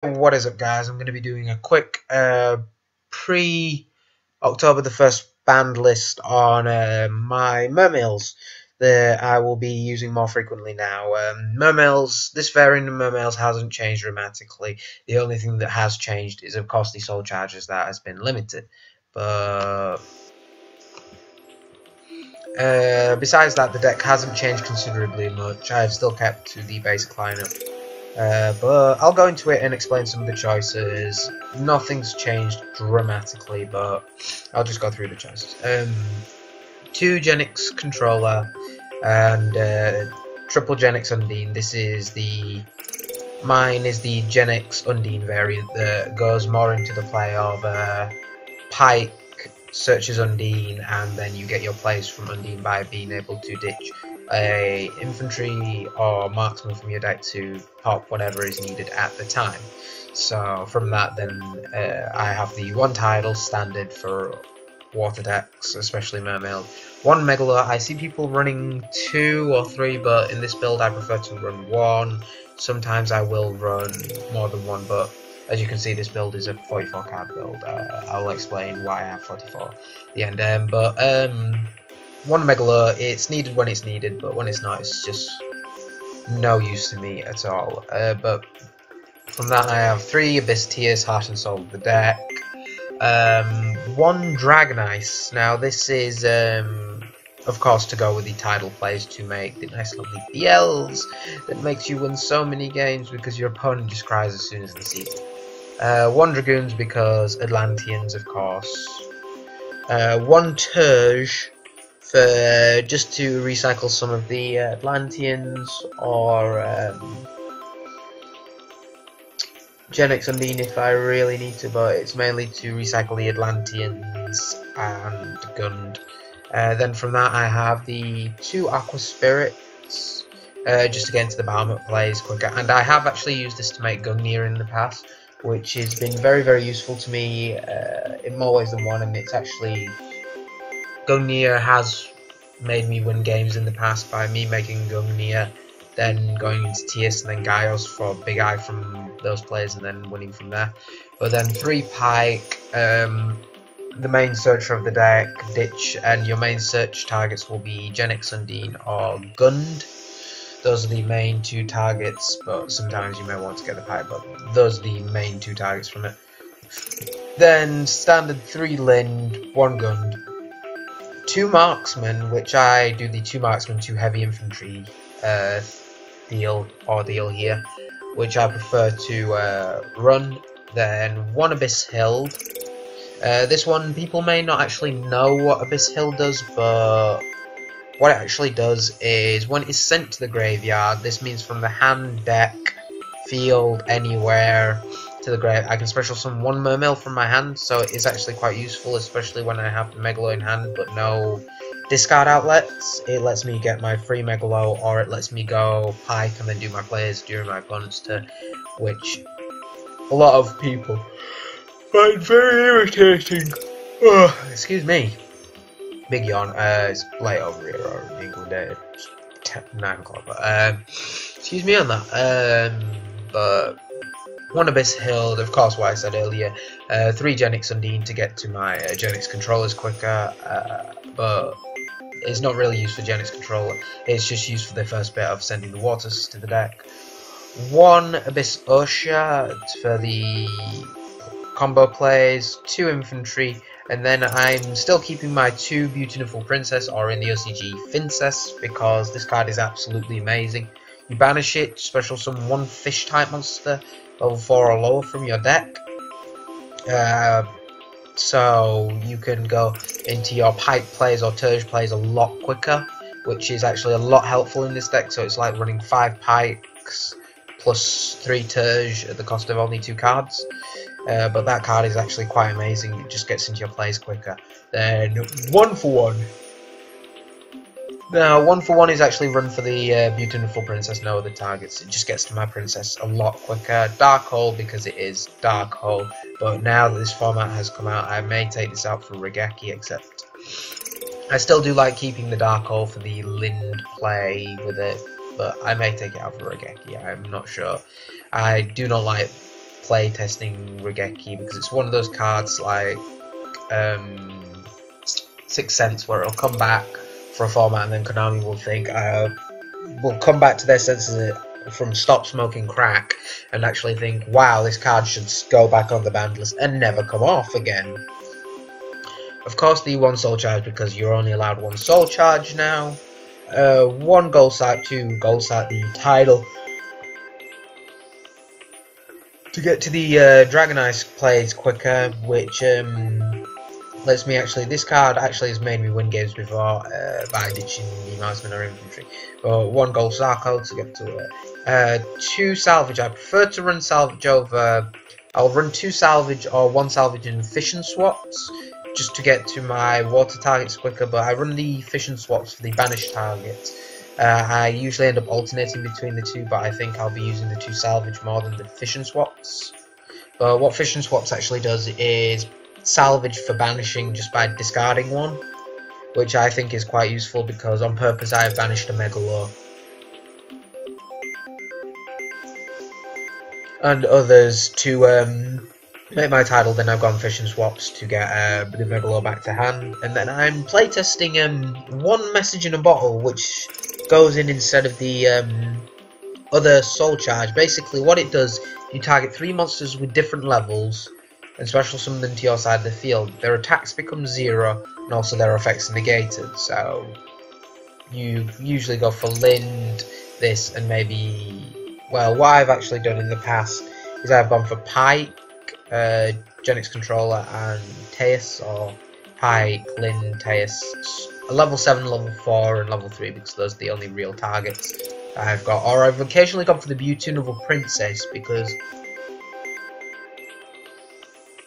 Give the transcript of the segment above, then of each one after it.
What is up, guys? I'm going to be doing a quick pre-October the 1st banned list on my mermails that I will be using more frequently now. Mermails, this variant of mermails hasn't changed dramatically. The only thing that has changed is, of course, the soul charges that has been limited. But besides that, the deck hasn't changed considerably much. I've still kept to the basic lineup. But I'll go into it and explain some of the choices. Nothing's changed dramatically, but I'll just go through the choices. 2 Genix controller and triple Genix Undine. Mine is the Genix Undine variant that goes more into the play of Pike searches Undine, and then you get your plays from Undine by being able to ditch a infantry or marksman from your deck to pop whatever is needed at the time. So from that, then I have the 1 tidal standard for water decks, especially Mermail. 1 Megalo. I see people running 2 or 3, but in this build I prefer to run 1. Sometimes I will run more than 1, but as you can see, this build is a 44 card build. I'll explain why I have 44 at the end. 1 Megalo, it's needed when it's needed, but when it's not, it's just no use to me at all. But from that, I have 3 Abyss Tears, Heart and Soul of the deck. 1 Dragon Ice. Now, this is, of course, to go with the tidal plays to make the nice lovely BLs that makes you win so many games because your opponent just cries as soon as they see it. 1 Dragoons because Atlanteans, of course. 1 Turge for just to recycle some of the Atlanteans or Genix Undine if I really need to, but it's mainly to recycle the Atlanteans and Gund. Then from that I have the 2 Aqua Spirits just to get into the Bahamut plays quicker, and I have actually used this to make Gungnir in the past, which has been very, very useful to me in more ways than one, and it's actually Gungnir has made me win games in the past by me making Gungnir, then going into Tias and then Gaios for Big Eye from those players and then winning from there. But then 3 Pike, the main searcher of the deck, ditch, and your main search targets will be Genix Undine or Gund. Those are the main 2 targets, but sometimes you may want to get the Pike, but those are the main 2 targets from it. Then standard 3 Lind, 1 Gund, 2 Marksmen, which I do the 2 Marksmen, 2 Heavy Infantry deal here, which I prefer to run. Then 1 Abyss Hild. This one, people may not actually know what Abyss Hild does, but what it actually does is when it's sent to the graveyard, this means from the hand, deck, field, anywhere to the grave, I can special summon 1 Mermail from my hand, so it's actually quite useful, especially when I have the Megalo in hand but no discard outlets. It lets me get my free Megalo, or it lets me go Pike and then do my plays during my opponent's turn, which a lot of people find very irritating. Excuse me. Big yawn. It's late over here, or in England, it's 9 o'clock, but excuse me on that. But 1 Abyss Hild, of course, what I said earlier. 3 Genix Undine to get to my Genix controllers quicker, but it's not really used for Genix controller. It's just used for the first bit of sending the waters to the deck. 1 Abyss Osha for the combo plays, 2 infantry, and then I'm still keeping my 2 Beautiful Princess, or in the OCG Fincess, because this card is absolutely amazing. You banish it, special summon 1 fish type monster, level 4 or lower from your deck. So you can go into your Pike plays or Turge plays a lot quicker, which is actually a lot helpful in this deck. So it's like running 5 Pikes plus 3 Turge at the cost of only 2 cards. But that card is actually quite amazing. It just gets into your plays quicker. Then 1 for 1. Now, 1 for 1 is actually run for the Beautiful Princess, no other targets. It just gets to my princess a lot quicker. Dark Hole, because it is Dark Hole. But now that this format has come out, I may take this out for Regeki, except I still do like keeping the Dark Hole for the Lind play with it. but I may take it out for Regeki, I'm not sure. I do not like play testing Regeki because it's one of those cards like Sixth Sense where it'll come back for a format and then Konami will think will come back to their senses from stop smoking crack and actually think, wow, this card should go back on the banned list and never come off again. Of course, the 1 soul charge because you're only allowed 1 soul charge now. 1 gold sight, 2 gold sight the title. To get to the Dragon Ice plays quicker, which lets me actually, this card actually has made me win games before by ditching the marksman or infantry. But 1 gold Sarko to get to it. 2 salvage, I prefer to run salvage over, I'll run 2 salvage or 1 salvage in fission swaps, just to get to my water targets quicker, but I run the fission swaps for the banished targets. I usually end up alternating between the 2, but I think I'll be using the 2 salvage more than the fission swaps. But what fission swaps actually does is salvage for banishing just by discarding 1, which I think is quite useful because on purpose I have banished a Megalo. And others to make my title, then I've gone fission swaps to get the Megalo back to hand, and then I'm playtesting 1 message in a bottle, which goes in instead of the other soul charge. Basically, what it does, you target 3 monsters with different levels and special summon them to your side of the field. Their attacks become 0, and also their effects negated. So you usually go for Lind, this, and maybe, well, what I've actually done in the past is I've gone for Pike, Genix Controller and Teus, or Pike, Lin, Teus, level 7, level 4 and level 3 because those are the only real targets that I've got. Or I've occasionally gone for the Beautunable Princess because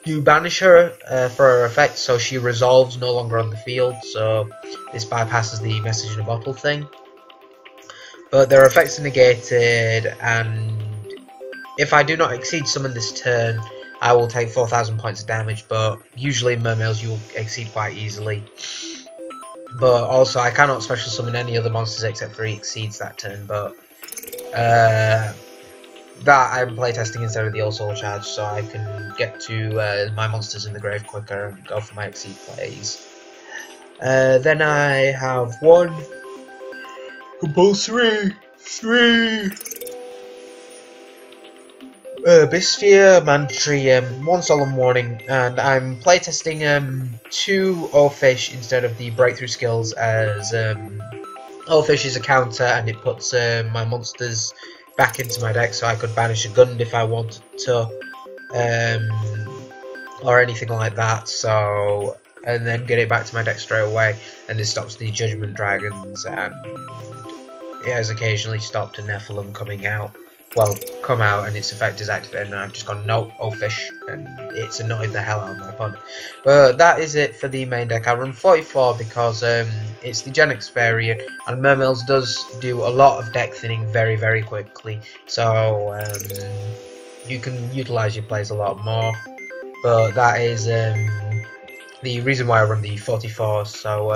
you banish her for her effect, so she resolves no longer on the field, so this bypasses the message in a bottle thing. But their effects are negated, and if I do not exceed summon this turn, I will take 4,000 points of damage, but usually in Mermails you'll exceed quite easily. But also I cannot special summon any other monsters except for he exceeds that turn, but that I'm playtesting instead of the All Soul Charge, so I can get to my monsters in the grave quicker and go for my exceed plays. Then I have 1 compulsory 3 Bisphere, mandatory 1 solemn warning, and I'm playtesting 2 Ofish instead of the breakthrough skills, as Ofish is a counter and it puts my monsters back into my deck, so I could banish a Gund if I wanted to, or anything like that, so, and then get it back to my deck straight away, and this stops the Judgment Dragons, and it has occasionally stopped a Nephilim coming out. Well, come out and its effect is activated, and I've just gone no Ofish, and it's annoyed the hell out of my opponent. But that is it for the main deck. I run 44 because it's the Genix variant, and Mermails does do a lot of deck thinning very, very quickly, so you can utilise your plays a lot more. But that is the reason why I run the 44. So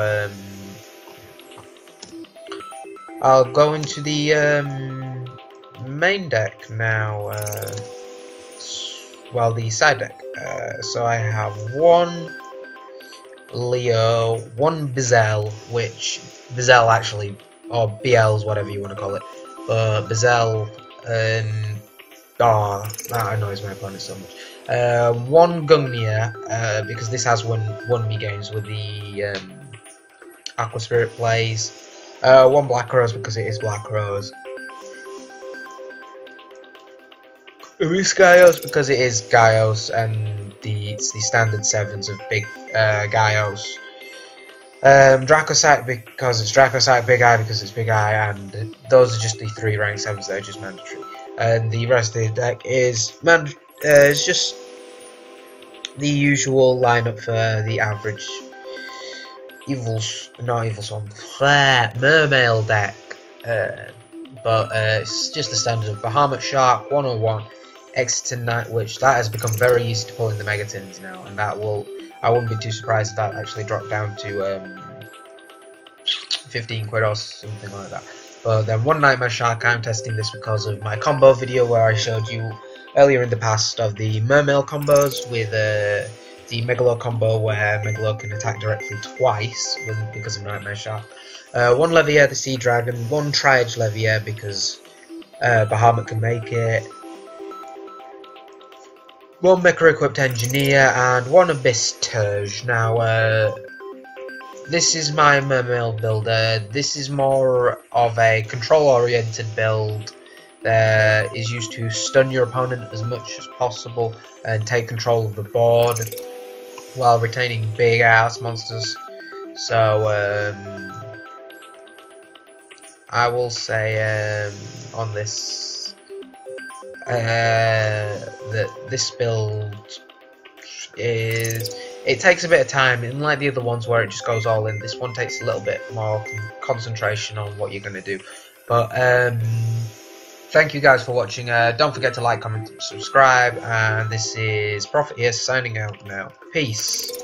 I'll go into the main deck now, well, the side deck. So I have 1 Leo, 1 Bizel, which Bizel actually, or BLs, whatever you want to call it, but Bizel, that annoys my opponent so much. 1 Gungnir, because this has won me games with the Aqua Spirit plays. 1 Black Rose because it is Black Rose. Gaios because it is Gaios, and it's the standard 7s of big Gaios. Dracocyte because it's Dracocyte, Big Eye because it's Big Eye, and those are just the 3 rank 7s that are just mandatory. And the rest of the deck is it's just the usual lineup for the average Mermail deck. But it's just the standard of Bahamut Shark, 101, Exiton Night Witch. That has become very easy to pull in the Megatins now, and that will, I wouldn't be too surprised if that actually dropped down to 15 quid or something like that. But then 1 Nightmare Shark, I'm testing this because of my combo video where I showed you earlier in the past of the Mermail combos with the Megalo combo where Megalo can attack directly twice because of Nightmare Shot. One Levier, the Sea Dragon, one Tri-Edge Levier because Bahamut can make it, one Mecha Equipped Engineer, and one Abyss Turge. Now, this is my Mermail builder. This is more of a control-oriented build that is used to stun your opponent as much as possible and take control of the board while retaining big-ass monsters. So, I will say on this that this build it takes a bit of time, unlike the other ones where it just goes all in. This one takes a little bit more concentration on what you're going to do. But thank you guys for watching. Don't forget to like, comment, subscribe, and this is Prophet here signing out now. Peace.